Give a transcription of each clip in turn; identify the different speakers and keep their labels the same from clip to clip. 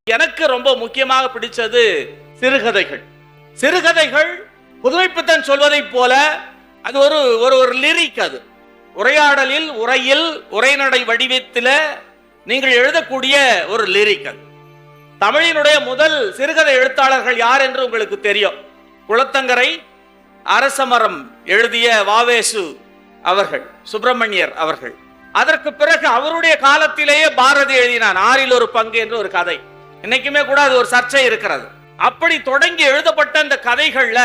Speaker 1: எனக்கு ரொம்ப முக்கியமாக பிடிச்சது சிறுகதைகள். சிறுகதைகள் புதுமைப்பித்தன் சொல்வதை போல அது ஒரு ஒரு லிரிக். அது உரையாடலில், உரையில், உரைநடை வடிவத்தில் நீங்கள் எழுதக்கூடிய ஒரு லிரிக். அது தமிழினுடைய முதல் சிறுகதை எழுத்தாளர்கள் யார் என்று உங்களுக்கு தெரியும். குளத்தங்கரை அரசமரம் எழுதிய வாவேசு அவர்கள், சுப்பிரமணியர் அவர்கள். அதற்கு பிறகு அவருடைய காலத்திலேயே பாரதி எழுதினான் ஆறில் ஒரு பங்கு என்று ஒரு கதை. இன்னைக்குமே கூட அது ஒரு சர்ச்சை இருக்கிறது. அப்படி தொடங்கி எழுதப்பட்ட இந்த கதைகள்ல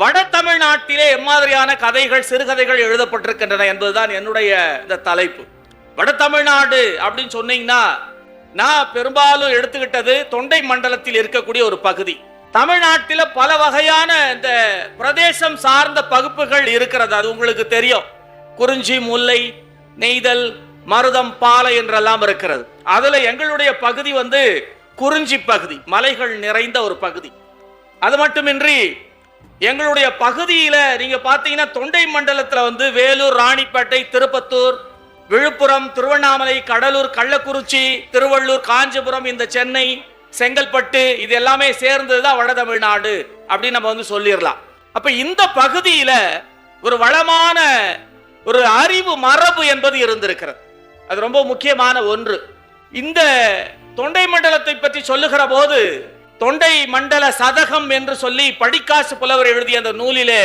Speaker 1: வட தமிழ்நாட்டிலே எம்மாதிரியான கதைகள், சிறுகதைகள் எழுதப்பட்டிருக்கின்றன என்பதுதான் என்னுடைய இந்த தலைப்பு. வட தமிழ்நாடு அப்படின்னு சொன்னீங்கன்னா நான் பெரும்பாலும் எடுத்துக்கிட்டது தொண்டை மண்டலத்தில் இருக்கக்கூடிய ஒரு பகுதி. தமிழ்நாட்டில் பல வகையான இந்த பிரதேசம் சார்ந்த பகுப்புகள் இருக்கிறது, அது உங்களுக்கு தெரியும். குறிஞ்சி, முல்லை, நெய்தல், மருதம், பாலை என்றெல்லாம் இருக்கிறது. அதுல எங்களுடைய பகுதி குறிஞ்சி பகுதி, மலைகள் நிறைந்த ஒரு பகுதி. அது மட்டுமின்றி எங்களுடைய பகுதியில நீங்க பாத்தீங்கன்னா தொண்டை மண்டலத்துல வேலூர், ராணிப்பேட்டை, திருப்பத்தூர், விழுப்புரம், திருவண்ணாமலை, கடலூர், கள்ளக்குறிச்சி, திருவள்ளூர், காஞ்சிபுரம், இந்த சென்னை, செங்கல்பட்டு, இது எல்லாமே சேர்ந்ததுதான் வட தமிழ்நாடு அப்படின்னு நம்ம சொல்லிடலாம். அப்ப இந்த பகுதியில ஒரு வளமான ஒரு அறிவு மரபு என்பது இருந்திருக்கிறது. அது ரொம்ப முக்கியமான ஒன்று. இந்த தொண்டை மண்டலத்தை பற்றி சொல்லுகிற போது தொண்டை மண்டல சதகம் என்று சொல்லி படிக்காசு புலவர் எழுதிய அந்த நூலிலே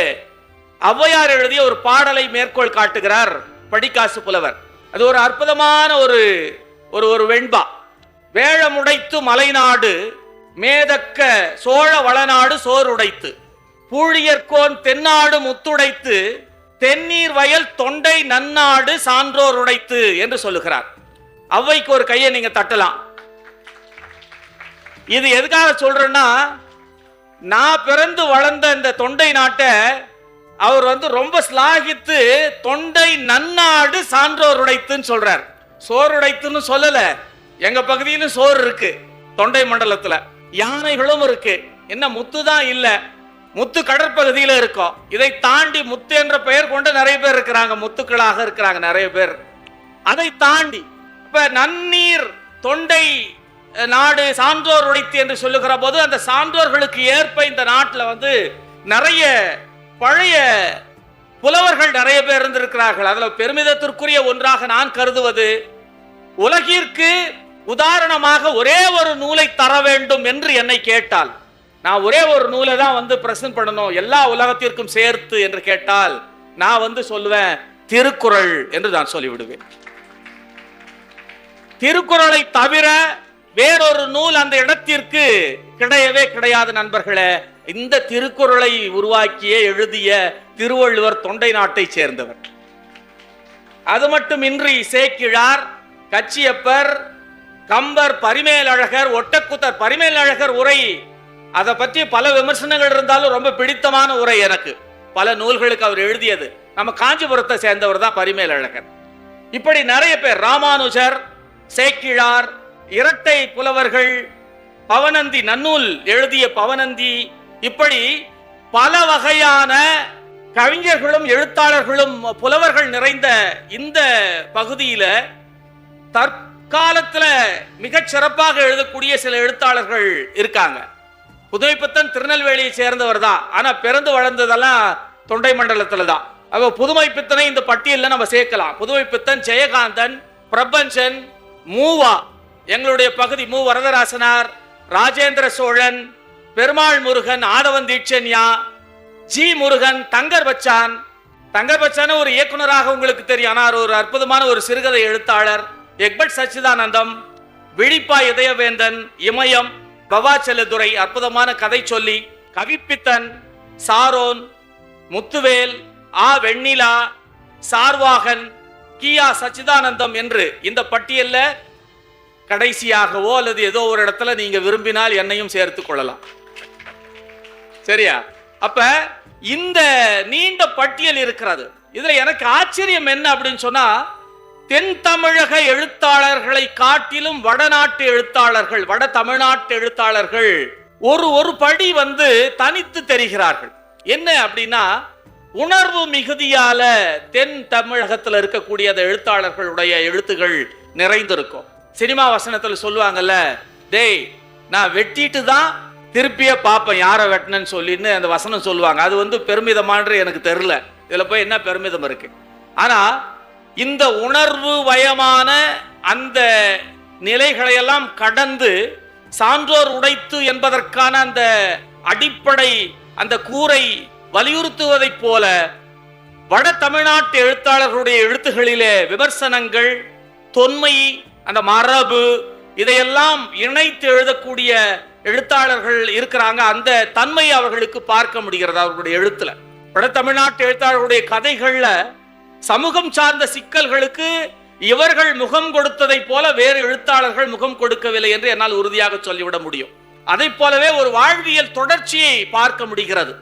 Speaker 1: ஔவையார் எழுதிய ஒரு பாடலை மேற்கோள் காட்டுகிறார் படிக்காசு புலவர். அது ஒரு அற்புதமான ஒரு வெண்பா. வேழமுடைத்து மலைநாடு மேதக்க சோழ வளநாடு சோறுடைத்து, பூழியர்கோன் தென்னாடு முத்துடைத்து, தென்னீர் வயல் தொண்டை நன்னாடு சான்றோர் உடைத்து என்று சொல்லுகிறார். ஔவைக்கு ஒரு கையை நீங்க தட்டலாம். இது எதுக்காக சொல்றேன்னா, நான் பிறந்து வளர்ந்த இந்த தொண்டை நாட்டை அவர் ரொம்ப ஸ்லாகித்து தொண்டை நன்னாடு சான்றோர் உடைத்துன்னு சொல்றார். சோறு உடைத்துன்னு சொல்லல. எங்க பகுதியிலும் சோறு இருக்கு. தொண்டை மண்டலத்துல யானைகளும் இருக்கு. என்ன முத்து தான் இல்ல, முத்து கடற்பகுதியில இருக்கும். இதை தாண்டி முத்து என்ற பெயர் கொண்ட நிறைய பேர் இருக்கிறாங்க, முத்துக்களாக இருக்கிறாங்க நிறைய பேர். அதை தாண்டி இப்ப நன்னீர் தொண்டை நாடு சான்றோர் உடைத்து என்று சொல்லுகிற போது அந்த சான்றோர்களுக்கு ஏற்ப இந்த நாட்டில் நிறைய பழைய புலவர்கள் நிறைய பேர் இருந்திருக்கிறார்கள். அதுல பெருமிதத்திற்குரிய ஒன்றாக நான் கருதுவது, உலகிற்கு உதாரணமாக ஒரே ஒரு நூலை தர வேண்டும் என்று என்னை கேட்டால், நான் ஒரே ஒரு நூலை தான் பிரசன்ட் பண்ணணும் எல்லா உலகத்திற்கும் சேர்த்து என்று கேட்டால், நான் சொல்லுவேன் திருக்குறள் என்று நான் சொல்லிவிடுவேன். திருக்குறளை தவிர வேறொரு நூல் அந்த இடத்திற்கு கிடையவே கிடையாது நண்பர்களே. இந்த திருக்குறளை உருவாக்கிய எழுதிய திருவள்ளுவர் தொண்டை நாட்டை சேர்ந்தவர். அது மட்டுமின்றி சேக்கிழார், கச்சியப்பர், கம்பர், பரிமேலழகர், ஒட்டக்குத்தர். பரிமேலழகர் உரை, அதை பற்றி பல விமர்சனங்கள் இருந்தாலும் ரொம்ப பிடித்தமான உரை எனக்கு. பல நூல்களுக்கு அவர் எழுதியது. நம்ம காஞ்சிபுரத்தை சேர்ந்தவர் தான் பரிமேலழகர். இப்படி நிறைய பேர், ராமானுஜர், சேக்கிழார், இரட்டை புலவர்கள், பவனந்தி, நன்னூல் எழுதிய பவனந்தி, இப்படி பல வகையான கவிஞர்களும் எழுத்தாளர்களும் புலவர்கள் நிறைந்த இந்த பகுதியில தற்காலத்துல மிகச் சிறப்பாக எழுதக்கூடிய சில எழுத்தாளர்கள் இருக்காங்க. புதுமைப்பித்தன் திருநெல்வேலியை சேர்ந்தவர் தான், ஆனா பிறந்து வளர்ந்ததெல்லாம் தொண்டை மண்டலத்துல தான். அப்ப புதுமைப்பித்தனை இந்த பட்டியலில் நம்ம சேர்க்கலாம். புதுமைப்பித்தன், ஜெயகாந்தன், பிரபஞ்சன், மூவா, எங்களுடைய பகுதி மு வரதராசனார், ராஜேந்திர சோழன், பெருமாள் முருகன், ஆதவன் தீட்சன்யா, ஜி முருகன், தங்கர் பச்சான். தங்கர் பச்சான் ஒரு இயக்குனராக உங்களுக்கு தெரியும், ஆனால் ஒரு அற்புதமான ஒரு சிறுகதை எழுத்தாளர். எக்பர்ட் சச்சிதானந்தம், விழிப்பா இதயவேந்தன், இமயம், பவாச்சலதுரை, அற்புதமான கதை சொல்லி, கவிப்பித்தன், சாரோன், முத்துவேல், ஆ வெண்ணிலா, சார்வாகன், கியா சச்சிதானந்தம் என்று இந்த பட்டியல்ல கடைசியாகவோ அல்லது ஏதோ ஒரு இடத்துல நீங்க விரும்பினால் என்னையும் சேர்த்துக் கொள்ளலாம். சரியா? அப்ப இந்த நீண்ட பட்டியல் இருக்கிறது. இதுல எனக்கு ஆச்சரியம் என்ன அப்படின்னு சொன்னா, தென் தமிழக எழுத்தாளர்களை காட்டிலும் வடநாட்டு எழுத்தாளர்கள், வட தமிழ்நாட்டு எழுத்தாளர்கள் ஒரு படி தனித்து தெரிகிறார்கள். என்ன அப்படின்னா, உணர்வு மிகுதியால தென் தமிழகத்தில் இருக்கக்கூடிய எழுத்தாளர்களுடைய எழுத்துகள் நிறைந்திருக்கும். சினிமா வசனத்தில் சொல்லுவாங்கல்ல, டேய் நான் வெட்டிட்டு தான் திருப்பியே பார்ப்பேன் யாரை வெட்டினேன்னு சொல்லின்னு அந்த வசனம் சொல்லுவாங்க. அது பெருமிதமான எனக்கு தெரியல, இதுல போய் என்ன பெருமிதம் இருக்கு. ஆனா இந்த உணர்வு வயமான அந்த நிலைகளையெல்லாம் கடந்து சான்றோர் உடைத்து என்பதற்கான அந்த அடிப்படை அந்த கூரை வலியுறுத்துவதைப் போல வட தமிழ்நாட்டு எழுத்தாளர்களுடைய எழுத்துகளிலே விமர்சனங்கள், தொன்மை, அந்த மரபு இதையெல்லாம் இணைத்து எழுதக்கூடிய எழுத்தாளர்கள் இருக்கிறாங்க. அந்த தன்மை அவர்களுக்கு பார்க்க முடிகிறது அவர்களுடைய எழுத்துல. வட தமிழ்நாட்டு எழுத்தாளர்களுடைய கதைகள்ல சமூகம் சார்ந்த சிக்கல்களுக்கு இவர்கள் முகம் கொடுத்ததை போல வேறு எழுத்தாளர்கள் முகம் கொடுக்கவில்லை என்று என்னால் உறுதியாக சொல்லிவிட முடியும். அதை போலவே ஒரு வாழ்வியல் தொடர்ச்சியை பார்க்க முடிகிறது.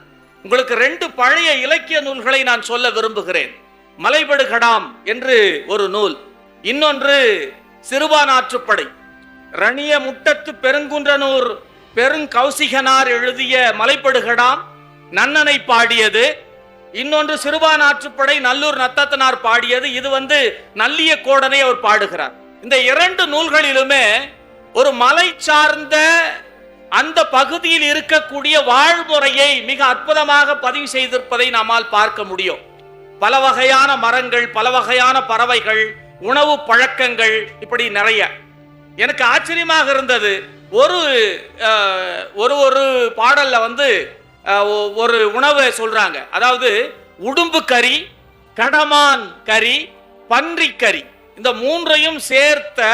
Speaker 1: உங்களுக்கு 2 பழைய இலக்கிய நூல்களை நான் சொல்ல விரும்புகிறேன். மலைபடுகடாம் என்று ஒரு நூல், இன்னொன்று சிறுபானாற்றுப்படை. ரணிய முட்டத்து பெருங்குன்றனூர் பெருங்கௌசிகனார் எழுதிய மலைபடுகடாம் நன்னனை பாடியது, இன்னொன்று சிறுபானாற்றுப்படை நல்லூர் நத்தத்தனார் பாடியது. இது நல்லிய கோடனை அவர் பாடுகிறார். இந்த 2 நூல்களிலுமே ஒரு மலை சார்ந்த அந்த பகுதியில் இருக்கக்கூடிய வாழ்முறையை மிக அற்புதமாக பதிவு செய்திருப்பதை நம்மால் பார்க்க முடியும். பல வகையான மரங்கள், பல வகையான பறவைகள், உணவு பழக்கங்கள், இப்படி நிறைய. எனக்கு ஆச்சரியமாக இருந்தது, ஒரு பாடல்ல ஒரு உணவை சொல்றாங்க. அதாவது உடும்பு கறி, கடமான் கறி, பன்றி கறி, இந்த 3ஐயும் சேர்த்த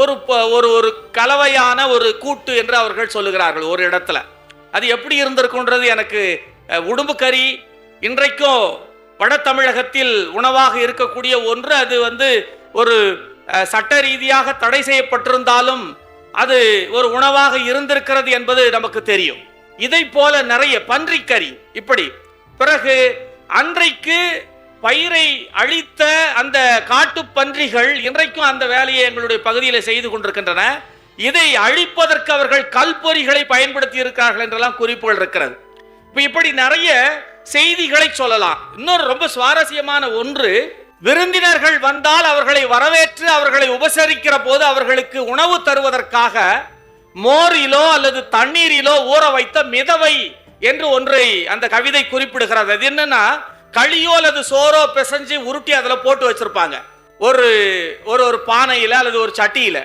Speaker 1: ஒரு ஒரு கலவையான ஒரு கூட்டு என்று அவர்கள் சொல்லுகிறார்கள் ஒரு இடத்துல. அது எப்படி இருந்திருக்குன்றது எனக்கு, உடும்பு கறி இன்றைக்கும் வட தமிழகத்தில் உணவாக இருக்கக்கூடிய ஒன்று. அது ஒரு சட்ட ரீதியாக தடை செய்யப்பட்டிருந்தாலும் அது ஒரு உணவாக இருந்திருக்கிறது என்பது நமக்கு தெரியும். இதை போல நிறைய பன்றிக்கறி இப்படி. பிறகு அன்றைக்கு பயிரை அழித்த அந்த காட்டு பன்றிகள் இன்றைக்கும் அந்த வேலையை எங்களுடைய பகுதியில் செய்து கொண்டிருக்கின்றன. இதை அழிப்பதற்கு அவர்கள் கல்பொறிகளை பயன்படுத்தி இருக்கிறார்கள் என்றெல்லாம் குறிப்புகள் இருக்கிறது. இப்படி நிறைய செய்திகளை சொல்லலாம். இன்னொரு ரொம்ப சுவாரஸ்யமான ஒன்று, விருந்தினர்கள் வந்தால் அவர்களை வரவேற்று அவர்களை உபசரிக்கிற போது அவர்களுக்கு உணவு தருவதற்காக மோரிலோ அல்லது தண்ணீரிலோ ஊற வைத்த மிதவை என்று ஒன்றை அந்த கவிதை குறிப்பிடுகிறது. அது என்னன்னா, களியோ அல்லது சோறோ பிசைஞ்சு உருட்டி அதில் போட்டு வச்சிருப்பாங்க ஒரு ஒரு பானையில அல்லது ஒரு சட்டியில.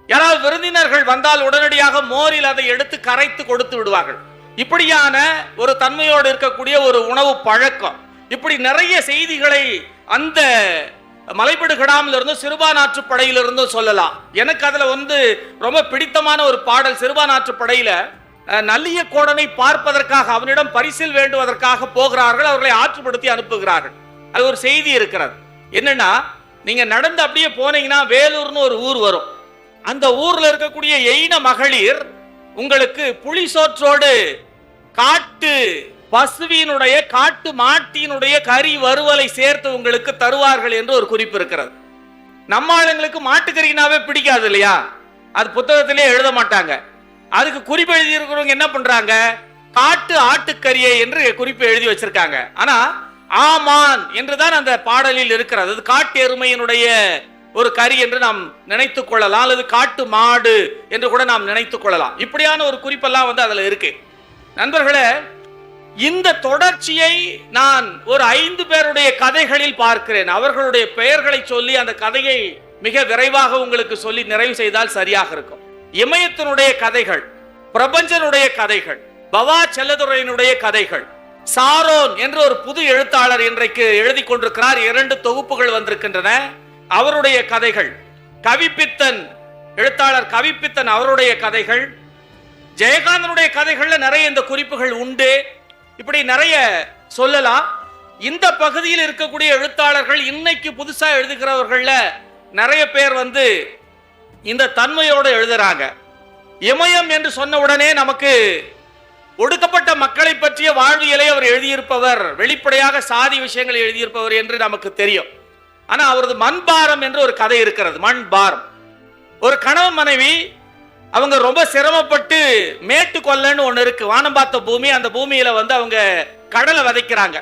Speaker 1: யாராவது விருந்தினர்கள் வந்தால் உடனடியாக மோரில் அதை எடுத்து கரைத்து கொடுத்து விடுவார்கள். இப்படியான ஒரு தன்மையோடு இருக்கக்கூடிய ஒரு உணவு பழக்கம். இப்படி நிறைய செய்திகளை அந்த மலைபடுகடாமில் இருந்தும் சிறுபானாற்றுப்படையிலிருந்தும் சொல்லலாம். எனக்கு அதுல ரொம்ப பிடித்தமான ஒரு பாடல், சிறுபானாற்றுப்படையில நல்லிய கோடனை பார்ப்பதற்காக அவனிடம் பரிசில் வேண்டுவதற்காக போகிறார்கள், அவர்களை ஆற்றுப்படுத்தி அனுப்புகிறார்கள். அது ஒரு செய்தி இருக்கிறது. என்னன்னா, நீங்க நடந்து அப்படியே போனீங்கன்னா வேலூர்னு ஒரு ஊர் வரும். அந்த ஊர்ல இருக்கக்கூடிய எயின மகளிர் உங்களுக்கு புளிசோற்றோடு காட்டு பசுவினுடைய காட்டு மாட்டினுடைய கறி வறுவலை சேர்த்து உங்களுக்கு தருவார்கள் என்று ஒரு குறிப்பு இருக்கிறது. நம்ம ஆளுங்களுக்கு மாட்டுக்கறினாவே பிடிக்காது இல்லையா, அது புத்தகத்திலே எழுத மாட்டாங்க. அதுக்கு குறிப்பு எழுதி இருக்கிறவங்க என்ன பண்றாங்க, காட்டு ஆட்டுக்கரியை என்று குறிப்பு எழுதி வச்சிருக்காங்க. ஆனா ஆமான் என்றுதான் அந்த பாடலில் இருக்கிறது. அது காட்டு எருமையினுடைய ஒரு கறி என்று நாம் நினைத்துக் கொள்ளலாம், அல்லது காட்டு மாடு என்று கூட நாம் நினைத்துக் கொள்ளலாம். இப்படியான ஒரு குறிப்பெல்லாம் அதுல இருக்கு. நண்பர்களே, இந்த தொடர்ச்சியை நான் ஒரு 5 பேருடைய கதைகளில் பார்க்கிறேன். அவர்களுடைய பெயர்களை சொல்லி அந்த கதையை மிக விரைவாக உங்களுக்கு சொல்லி நிறைவு செய்தால் சரியாக இருக்கும். இமயத்தினுடைய கதைகள், பிரபஞ்சனுடைய கதைகள், பவா செல்லதுரையினுடைய கதைகள், சாரோன் என்று ஒரு புது எழுத்தாளர் இன்றைக்கு எழுதி கொண்டிருக்கிறார். 2 தொகுப்புகள் வந்திருக்கின்றன. அவருடைய கதைகள், கவிப்பித்தன் எழுத்தாளர் கவிப்பித்தன் அவருடைய கதைகள், ஜெயகாந்தனுடைய கதைகள்ல நிறைய இந்த குறிப்புகள் உண்டு. இப்படி நிறைய சொல்லலாம். இந்த பகுதியில் இருக்கக்கூடிய எழுத்தாளர்கள் இன்னைக்கு புதுசா எழுதுகிறவர்கள்ல நிறைய பேர் இந்த தன்மையோடு எழுதுறாங்க. இமயம் என்று சொன்ன உடனே நமக்கு ஒடுக்கப்பட்ட மக்களை பற்றிய வாழ்வியலை அவர் எழுதியிருப்பவர், வெளிப்படையாக சாதி விஷயங்களை எழுதியிருப்பவர் என்று நமக்கு தெரியும். ஆனா அவரது மண்பாரம் என்று ஒரு கதை இருக்கிறது. மண்பாரம், ஒரு கணவன் மனைவி, அவங்க ரொம்ப சிரமப்பட்டு மேட்டு கொல்லன்னு ஒண்ணு இருக்கு, வானம் பார்த்த பூமி. அந்த பூமியில அவங்க கடலை விதைக்கிறாங்க.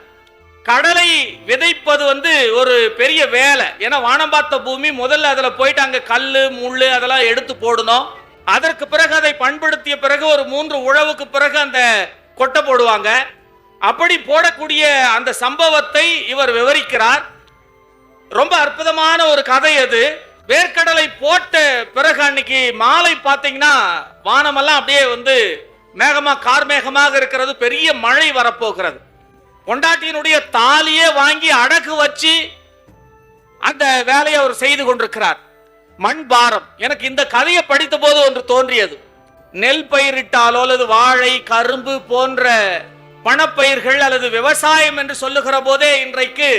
Speaker 1: கடலை விதைப்பது ஒரு பெரிய வேலை. ஏன்னா வானம் பார்த்த பூமி, முதல்ல அதுல போயிட்டு அங்க கல்லு முள்ளு அதெல்லாம் எடுத்து போடணும். அதற்கு பிறகு அதை பண்படுத்திய பிறகு ஒரு 3 உழவுக்கு பிறகு அந்த கொட்டை போடுவாங்க. அப்படி போடக்கூடிய அந்த சம்பவத்தை இவர் விவரிக்கிறார். ரொம்ப அற்புதமான ஒரு கதை அது. வேர்க்கடலை போட்ட பிறகு அன்னைக்கு மாலை பார்த்தீங்கன்னா வானமெல்லாம் அப்படியே வந்து கார்மேகமாக இருக்கிறது. பெரிய மழை வரப்போகிறது. பொண்டாட்டியினுடைய தாலியே வாங்கி அடகு வச்சு அந்த வேலையை அவர் செய்து கொண்டிருக்கிறார். மண் பாரம். எனக்கு இந்த கதையை படித்த போது ஒன்று தோன்றியது. நெல் பயிரிட்டாலோ அல்லது வாழை, கரும்பு போன்ற பணப்பயிர்கள் அல்லது விவசாயம் என்று சொல்லுகிற போதே இன்றைக்கு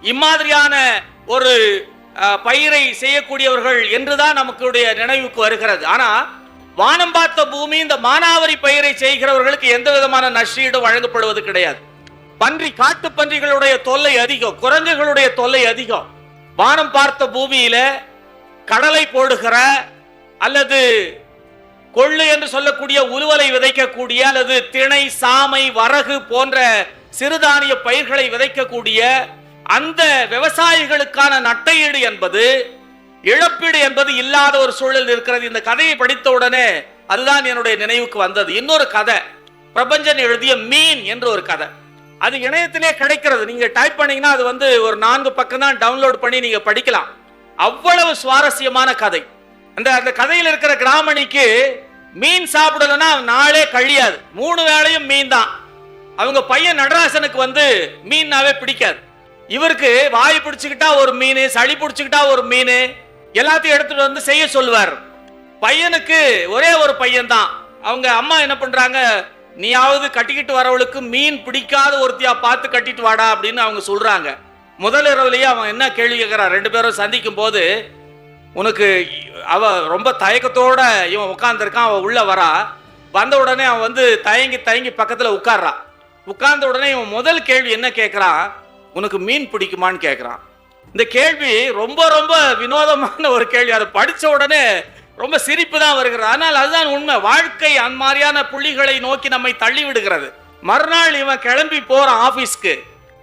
Speaker 1: இம்மாதிரியான ஒரு பயிரை செய்யக்கூடியவர்கள் என்றுதான் நமக்குடைய நினைவுக்கு வருகிறது. ஆனா வானம் பார்த்த பூமி இந்த மானாவரி பயிரை செய்கிறவர்களுக்கு எந்த விதமான நஷ்டீடு வழங்கப்படுவது கிடையாது. காட்டு பன்றிகளுடைய தொல்லை அதிகம், குரங்குகளுடைய தொல்லை அதிகம். வானம் பார்த்த பூமியில கடலை போடுகிற அல்லது கொள்ளு என்று சொல்லக்கூடிய உலுவலை விதைக்கக்கூடிய அல்லது திணை, சாமை, வரகு போன்ற சிறுதானிய பயிர்களை விதைக்கக்கூடிய அந்த விவசாயிகளுக்கான நட்டையீடு என்பது, இழப்பீடு என்பது இல்லாத ஒரு சூழல் இருக்கிறது. இந்த கதையை படித்த உடனே அதுதான் என்னுடைய நினைவுக்கு வந்தது. இன்னொரு கதை, பிரபஞ்சன் எழுதிய மீன் என்று ஒரு கதை. அது இணையத்திலே கிடைக்கிறது. நீங்க டைப் பண்ணீங்கன்னா அது வந்து ஒரு 4 பக்கம் தான் டவுன்லோட் பண்ணி நீங்க படிக்கலாம். அவ்வளவு சுவாரஸ்யமான கதை. அந்த கதையில் இருக்கிற கிராமணிக்கு மீன் சாப்பிடலன்னா நாளே கழியாது. 3 வேளையும் மீன் தான். அவங்க பையன் நடராசனுக்கு வந்து மீன்னாவே பிடிக்காது. இவருக்கு வாய் பிடிச்சுக்கிட்டா ஒரு மீன், சளி பிடிச்சுக்கிட்டா ஒரு மீன், எல்லாத்தையும் எடுத்துட்டு வந்து செய்ய சொல்லுவார். பையனுக்கு ஒரே ஒரு பையன் தான். அவங்க அம்மா என்ன பண்றாங்க, நீயாவது கட்டிக்கிட்டு வரவளுக்கு மீன் பிடிக்காத ஒருத்தியா பார்த்து கட்டிட்டு வாடா அப்படின்னு அவங்க சொல்றாங்க. முதல் இரவுலயே அவன் என்ன கேள்வி கேட்கிறான், 2 பேரும் சந்திக்கும் போது, உனக்கு அவ ரொம்ப தயக்கத்தோட இவன் உட்கார்ந்துருக்கான். அவன் உள்ள வரா. வந்த உடனே அவன் வந்து தயங்கி பக்கத்துல உட்கார்றான். உட்கார்ந்த உடனே இவன் முதல் கேள்வி என்ன கேட்கிறான், உனக்கு மீன் பிடிக்குமான்னு கேட்கிறான். இந்த கேள்வி ரொம்ப ரொம்ப வினோதமான ஒரு கேள்வி. அதை படிச்ச உடனே ரொம்ப சிரிப்பு தான் வருகிறது. ஆனால் அதுதான் உண்மை. வாழ்க்கை அந்த மாதிரியான புள்ளிகளை நோக்கி நம்மை தள்ளி விடுகிறது. மறுநாள் இவன் கிளம்பி போறான் ஆபீஸ்க்கு.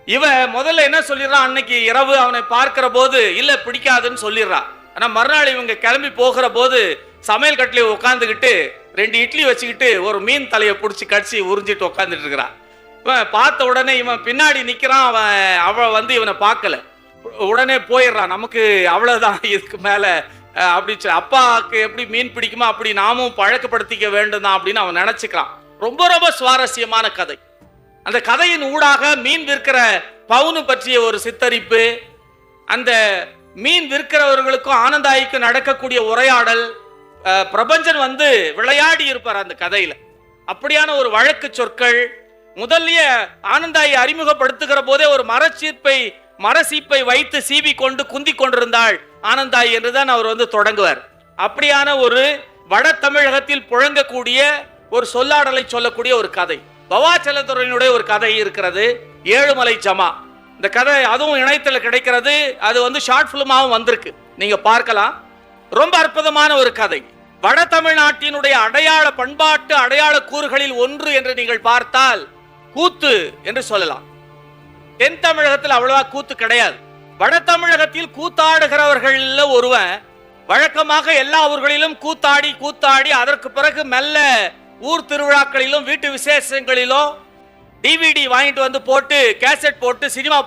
Speaker 1: இவன் முதல்ல என்ன சொல்லிடுறான், அன்னைக்கு இரவு அவனை பார்க்கிற போது இல்ல பிடிக்காதுன்னு சொல்லிடுறான். ஆனா மறுநாள் இவங்க கிளம்பி போகிற போது சமையல் கட்டில உட்காந்துக்கிட்டு 2 இட்லி வச்சுக்கிட்டு ஒரு மீன் தலையை பிடிச்சி கடிச்சு உறிஞ்சிட்டு உட்காந்துட்டு இருக்கிறான். இவன் பார்த்த உடனே இவன் பின்னாடி நிக்கிறான். அவன் வந்து இவனை பார்க்கல. உடனே போயிடுறான். நமக்கு அவ்வளவுதான், இதுக்கு மேல அப்படி அப்பாவுக்கு எப்படி மீன் பிடிக்குமா அப்படி நாமும் பழக்கப்படுத்திக்க வேண்டும் தான் அப்படின்னு அவன் நினைச்சுக்கிறான். ரொம்ப ரொம்ப சுவாரஸ்யமான கதை. அந்த கதையின் ஊடாக மீன் விற்கிற பவுனு பற்றிய ஒரு சித்தரிப்பு, அந்த மீன் விற்கிறவர்களுக்கும் ஆனந்தாய்க்கும் நடக்கக்கூடிய உரையாடல், பிரபஞ்சன் வந்து விளையாடி இருப்பார் அந்த கதையில. அப்படியான ஒரு வழக்கு சொற்கள். முதல்லயே ஆனந்தாயை அறிமுகப்படுத்துகிற போதே ஒரு மரசீப்பை வைத்து சீவி கொண்டு குந்தி கொண்டிருந்தாள் ஆனந்தாய் என்றுதான் அவர் வந்து தொடங்குவார். அப்படியான ஒரு வட தமிழகத்தில் புழங்கக்கூடிய ஒரு சொல்லாடலை சொல்லக்கூடிய ஒரு கதை. பவாச்சலத்துறையினுடைய ஒரு கதை இருக்கிறது, ஏழுமலை ஜமா. இந்த கதை அதுவும் இணையத்தில் கிடைக்கிறது. அது வந்து ஷார்ட் பிலிமாவும் வந்திருக்கு, நீங்க பார்க்கலாம். ரொம்ப அற்புதமான ஒரு கதை. வட தமிழ்நாட்டினுடைய அடையாள பண்பாட்டு அடையாள கூறுகளில் ஒன்று என்று நீங்கள் பார்த்தால் கூத்து என்று சொல்லலாம். தென் தமிழகத்தில் அவ்வளவா கூத்து கிடையாது. வட தமிழகத்தில் கூத்தாடுகிறவர்கள் ஒருவன் வழக்கமாக எல்லா ஊர்களிலும் கூத்தாடி அதற்கு பிறகு மெல்ல ஊர் திருவிழாக்களிலும் வீட்டு விசேஷங்களிலும் டிவிடி வாங்கிட்டு வந்து போட்டு கேசட் போட்டு சினிமா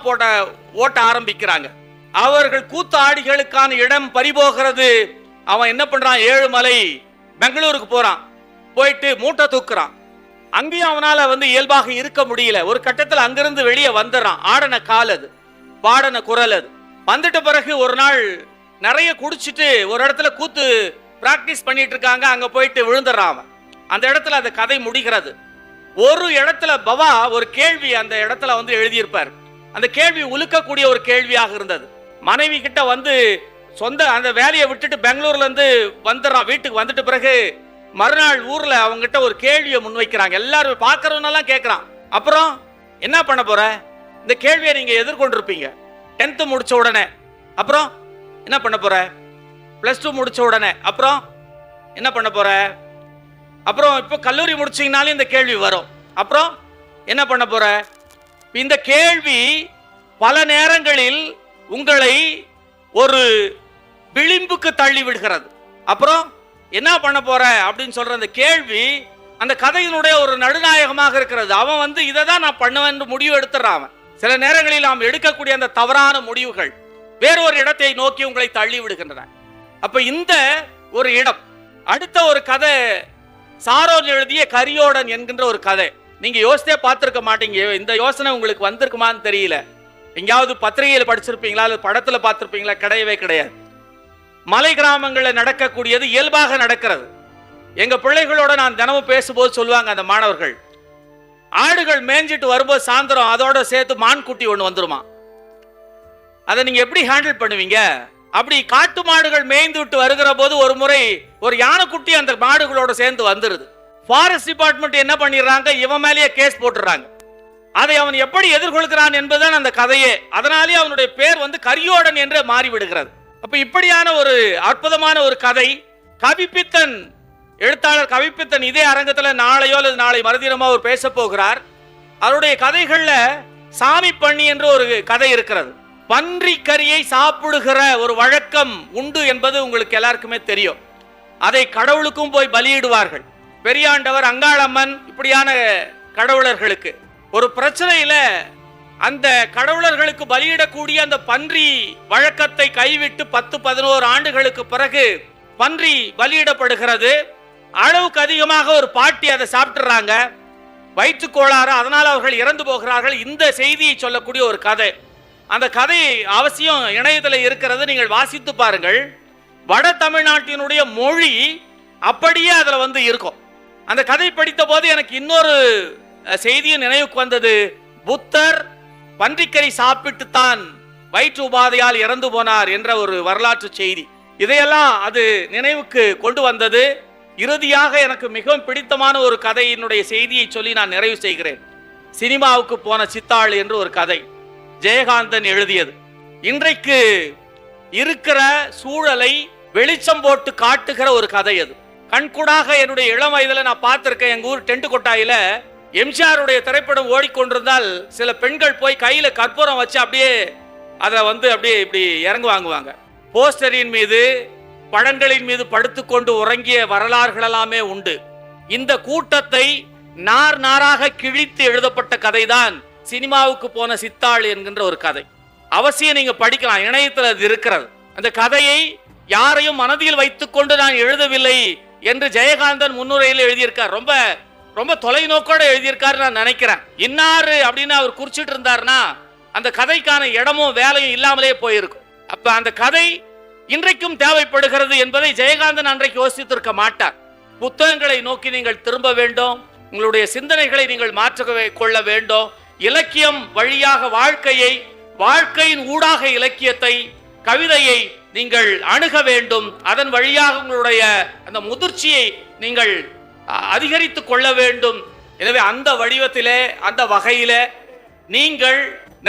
Speaker 1: ஓட்ட ஆரம்பிக்கிறாங்க. அவர்கள் கூத்தாடிகளுக்கான இடம் பறிபோகிறது. அவன் என்ன பண்றான், ஏழுமலை பெங்களூருக்கு போறான். போயிட்டு மூட்டை தூக்குறான். அங்கேயும் அவனால வந்து இயல்பாக இருக்க முடியல. ஒரு கட்டத்தில் அங்கிருந்து வெளியே வந்துடுறான். ஆடன கால் அது, பாடன குரல் அது. வந்துட்ட பிறகு ஒரு நாள் நிறைய குடிச்சிட்டு ஒரு இடத்துல கூத்து பிராக்டிஸ் பண்ணிட்டு இருக்காங்க. அங்க போயிட்டு விழுந்துடுறான் அவன். அந்த இடத்துல அந்த கதை முடிகிறது. ஒரு இடத்துல பவா ஒரு கேள்வி அந்த இடத்துல வந்து எழுதியிருப்பார். அந்த கேள்வி உலுக்கக்கூடிய ஒரு கேள்வியாக இருந்தது. மனைவி கிட்ட வந்து சொந்த அந்த வேலையை விட்டுட்டு பெங்களூர்ல இருந்து வந்துடுறான். வீட்டுக்கு வந்துட்ட பிறகு மறுநாள் ஊர்ல அவங்ககிட்ட ஒரு கேள்வியை முன்வைக்கிறாங்க. எல்லாரும் பார்க்கறவனெல்லாம் கேட்கறான், அப்புறம் என்ன பண்ண போற? இந்த கேள்வியை நீங்க எதிர்கொண்டிருப்பீங்க. 10th முடிச்ச உடனே அப்புறம் என்ன பண்ண போற? +2 முடிச்ச உடனே அப்புறம் என்ன பண்ண போற? அப்புறம் இப்போ கல்லூரி முடிச்சீங்கனாலும் இந்த கேள்வி வரும். அப்புறம் என்ன பண்ண போற? இந்த கேள்வி பல நேரங்களில் உங்களை ஒரு விளிம்புக்கு தள்ளி விடுகிறது. அப்புறம் என்ன பண்ண போற அப்படின்னு சொல்ற அந்த கேள்வி அந்த கதையினுடைய ஒரு நடுநாயகமாக இருக்கிறது. அவன் இதை தான் நான் பண்ணுவேன் முடிவு எடுத்துறான். அவன் சில நேரங்களில் நாம் எடுக்கக்கூடிய அந்த தவறான முடிவுகள் வேறொரு இடத்தை நோக்கி உங்களை தள்ளி விடுகின்றன. அப்ப இந்த ஒரு இடம். அடுத்த ஒரு கதை சாரோன் எழுதிய கரியோடன் என்கின்ற ஒரு கதை. நீங்க யோசித்தே பார்த்திருக்க மாட்டீங்க. இந்த யோசனை உங்களுக்கு வந்திருக்குமான்னு தெரியல. எங்கேயாவது பத்திரிகையில் படிச்சிருப்பீங்களா அல்லது படத்துல பார்த்திருப்பீங்களா? கிடையவே கிடையாது. மலை கிராமங்களில் நடக்கக்கூடியது இயல்பாக நடக்கிறது. எங்க பிள்ளைகளோட நான் தினமும் பேசும்போது சொல்லுவாங்க அந்த மாணவர்கள், ஆடுகள் மேய்ஞ்சிட்டு வரும்போது சாயந்தரம் அதோட சேர்த்து மான்குட்டி ஒன்று வந்துருமா. அதை நீங்க எப்படி ஹேண்டில் பண்ணுவீங்க? அப்படி காட்டு மாடுகள் மேய்ந்து விட்டு வருகிற போது ஒரு முறை ஒரு யானைக்குட்டி அந்த மாடுகளோட சேர்ந்து வந்துருது. ஃபாரஸ்ட் டிபார்ட்மெண்ட் என்ன பண்ணிடுறாங்க, இவன் மேலேயே கேஸ் போட்டுறாங்க. அதை அவன் எப்படி எதிர்கொள்கிறான் என்பதுதான் அந்த கதையே. அதனாலே அவனுடைய பேர் கரியோடன் என்று மாறிவிடுகிறது. அப்ப இப்படியான ஒரு அற்புதமான ஒரு கதை. கவிப்பித்தன் எழுத்தாளர் கவிப்பித்தன் இதே அரங்கத்தில் நாளையோ அல்லது நாளை மறுதினமோ அவர் பேச போகிறார். அவருடைய கதைகள்ல சாமி பண்ணி என்று ஒரு கதை இருக்கிறது. பன்றி கறியை சாப்பிடுகிற ஒரு வழக்கம் உண்டு என்பது உங்களுக்கு எல்லாருக்குமே தெரியும். அதை கடவுளுக்கும் போய் பலியிடுவார்கள். பெரியாண்டவர், அங்காளம்மன், இப்படியான கடவுளர்களுக்கு ஒரு பிரச்சனையில அந்த கடவுளர்களுக்கு பலியிடக்கூடிய அந்த பன்றி வழக்கத்தை கைவிட்டு 10-11 ஆண்டுகளுக்கு பிறகு பன்றி பலியிடப்படுகிறது. அளவுக்கு அதிகமாக ஒரு பாட்டி அதை சாப்பிட்டுறாங்க, வயிற்று கோளாறு, அதனால் அவர்கள் இறந்து போகிறார்கள். இந்த செய்தியை சொல்லக்கூடிய ஒரு கதை. அந்த கதை அவசியம் இணையத்தில் இருக்கிறது, நீங்கள் வாசித்து பாருங்கள். வட தமிழ்நாட்டினுடைய மொழி அப்படியே அதுல இருக்கும். அந்த கதை படித்த போது எனக்கு இன்னொரு செய்தியும் நினைவுக்கு வந்தது. புத்தர் பன்றிக்கறி சாப்பிட்டு தான் வயிற்று உபாதையால் இறந்து போனார் என்ற ஒரு வரலாற்று செய்தி. இதையெல்லாம் அது நினைவுக்கு கொண்டு வந்தது. இறுதியாக எனக்கு மிகவும் பிடித்தமான ஒரு கதையினுடைய செய்தியை சொல்லி நான் நிறைவு செய்கிறேன். சினிமாவுக்கு போன சித்தாள் என்று ஒரு கதை ஜெயகாந்தன் எழுதியது. இன்றைக்கு இருக்கிற சூழலை வெளிச்சம் போட்டு காட்டுகிற ஒரு கதை அது. கண்கூடாக என்னுடைய இளம் வயதுல நான் பார்த்திருக்கேன். எங்க ஊர் டென்ட் கொட்டாயில எம்ஜிஆருடைய திரைப்படம் ஓடிக்கொண்டிருந்தால் சில பெண்கள் போய் கையில கற்பூரம் வச்சு அப்படியே அதை அப்படியே இப்படி இறங்கு வாங்குவாங்க. போஸ்டரின் மீது படங்களின் மீது படுத்துக்கொண்டு உறங்கிய வரலாறுகள் எல்லாமே உண்டு. இந்த கூட்டத்தை நார் நாராக கிழித்து எழுதப்பட்ட கதைதான் சினிமாவுக்கு போன சித்தாள் என்கின்ற ஒரு கதை. அவசியம் நீங்க படிக்கலாம், இணையத்தில் அது இருக்கிறது. அந்த கதையை யாரையும் மனதில் வைத்துக் கொண்டு நான் எழுதவில்லை என்று ஜெயகாந்தன் முன்னுரையில் எழுதியிருக்கார். ரொம்ப ரொம்ப தொலைநோக்கோட எழுதியிருக்காரு நான் நினைக்கிறேன். இன்னாரு அப்படின்னு அவர் குறிச்சிட்டு இருந்தாருன்னா அந்த கதைக்கான இடமும் வேலையும் இல்லாமலே போயிருக்கும். அப்ப அந்த கதை இன்றைக்கும் தேவைப்படுகிறது என்பதை ஜெயகாந்தன் அன்றைக்கு யோசித்திருக்க மாட்டார். புத்தகங்களை நோக்கி நீங்கள் திரும்ப வேண்டும், உங்களுடைய சிந்தனைகளை நீங்கள் மாற்ற கொள்ள வேண்டும். இலக்கியம் வழியாக வாழ்க்கையை, வாழ்க்கையின் ஊடாக இலக்கியத்தை, கவிதையை நீங்கள் அணுக வேண்டும். அதன் வழியாக உங்களுடைய அந்த முதிர்ச்சியை நீங்கள் அதிகரித்துக் கொள்ள வேண்டும். எனவே அந்த வடிவத்திலே, அந்த வகையிலே நீங்கள்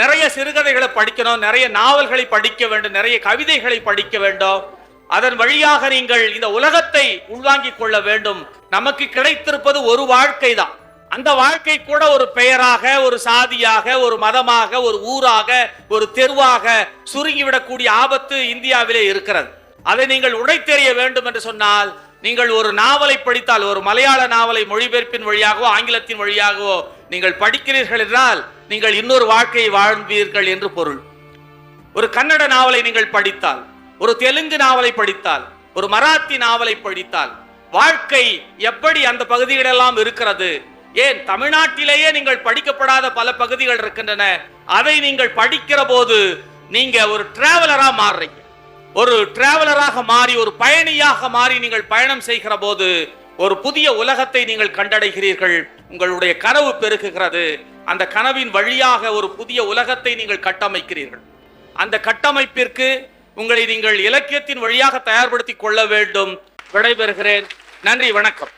Speaker 1: நிறைய சிறுகதைகளை படிக்கணும், நிறைய நாவல்களை படிக்க வேண்டும், நிறைய கவிதைகளை படிக்க வேண்டும். அதன் வழியாக நீங்கள் இந்த உலகத்தை உள்வாங்கிக் கொள்ள வேண்டும். நமக்கு கிடைத்திருப்பது ஒரு வாழ்க்கை தான். அந்த வாழ்க்கை கூட ஒரு பெயராக, ஒரு சாதியாக, ஒரு மதமாக, ஒரு ஊராக, ஒரு தெருவாக சுருங்கிவிடக்கூடிய ஆபத்து இந்தியாவிலே இருக்கிறது. அதை நீங்கள் உடைத்தெறிய வேண்டும் என்று சொன்னால் நீங்கள் ஒரு நாவலை படித்தால், ஒரு மலையாள நாவலை மொழிபெயர்ப்பின் வழியாகவோ ஆங்கிலத்தின் வழியாகவோ நீங்கள் படிக்கிறீர்கள் என்றால் நீங்கள் இன்னொரு வாழ்க்கையை வாழ்வீர்கள் என்று பொருள். ஒரு கன்னட நாவலை நீங்கள் படித்தால், ஒரு தெலுங்கு நாவலை படித்தால், ஒரு மராத்தி நாவலை படித்தால் வாழ்க்கை எப்படி அந்த பகுதிகளெல்லாம் இருக்கிறது, ஏன் தமிழ்நாட்டிலேயே நீங்கள் படிக்கப்படாத பல பகுதிகள் இருக்கின்றன, அதை நீங்கள் படிக்கிற போது நீங்க ஒரு டிராவலரா மாறுறீங்க. ஒரு டிராவலராக மாறி, ஒரு பயணியாக மாறி நீங்கள் பயணம் செய்கிற போது ஒரு புதிய உலகத்தை நீங்கள் கண்டடைகிறீர்கள். உங்களுடைய கனவு பெருகுகிறது. அந்த கனவின் வழியாக ஒரு புதிய உலகத்தை நீங்கள் கட்டமைக்கிறீர்கள். அந்த கட்டமைப்பிற்கு உங்களை நீங்கள் இலக்கியத்தின் வழியாக தயார்படுத்திக் கொள்ள வேண்டும். விடைபெறுகிறேன். நன்றி, வணக்கம்.